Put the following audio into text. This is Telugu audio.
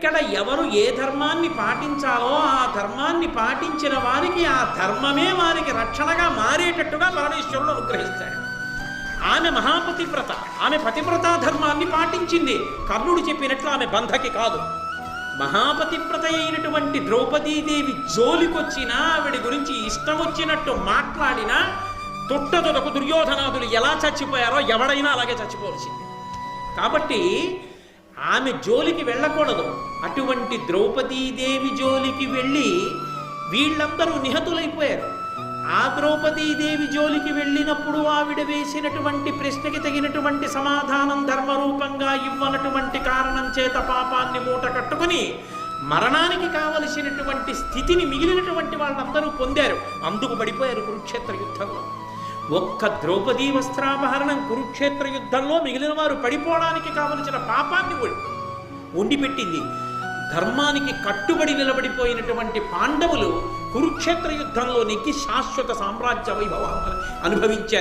ఎక్కడ ఎవరు ఏ ధర్మాన్ని పాటించాలో ఆ ధర్మాన్ని పాటించిన వారికి ఆ ధర్మమే వారికి రక్షణగా మారేటట్టుగా పరమేశ్వరుడు అనుగ్రహిస్తాడు. ఆమె మహాపతివ్రత, ఆమె పతివ్రతా ధర్మాన్ని పాటించింది. కర్ణుడు చెప్పినట్లు ఆమె బంధకి కాదు. మహాపతివ్రత అయినటువంటి ద్రౌపదీదేవి జోలికొచ్చినా, ఆవిడ గురించి ఇష్టం వచ్చినట్టు మాట్లాడినా తొట్టతొదకు దుర్యోధనాదులు ఎలా చచ్చిపోయారో ఎవడైనా అలాగే చచ్చిపోవలసింది. కాబట్టి ఆమె జోలికి వెళ్ళకూడదు. అటువంటి ద్రౌపదీదేవి జోలికి వెళ్ళి వీళ్ళందరూ నిహతులైపోయారు. ఆ ద్రౌపదీదేవి జోలికి వెళ్ళినప్పుడు ఆవిడ వేసినటువంటి ప్రశ్నకి తగినటువంటి సమాధానం ధర్మరూపంగా ఇవ్వనటువంటి కారణం చేత పాపాన్ని మూట కట్టుకుని మరణానికి కావలసినటువంటి స్థితిని మిగిలినటువంటి వాళ్ళందరూ పొందారు. అందుకు పడిపోయారు కురుక్షేత్ర యుద్ధంలో. ఒక్క ద్రౌపదీ వస్త్రాపహరణం కురుక్షేత్ర యుద్ధంలో మిగిలిన వారు పడిపోవడానికి కావలసిన పాపాన్ని వండిపెట్టింది. ధర్మానికి కట్టుబడి నిలబడిపోయినటువంటి పాండవులు కురుక్షేత్ర యుద్ధంలో నెక్కి శాశ్వత సామ్రాజ్య వైభవాన్ని అనుభవించారు.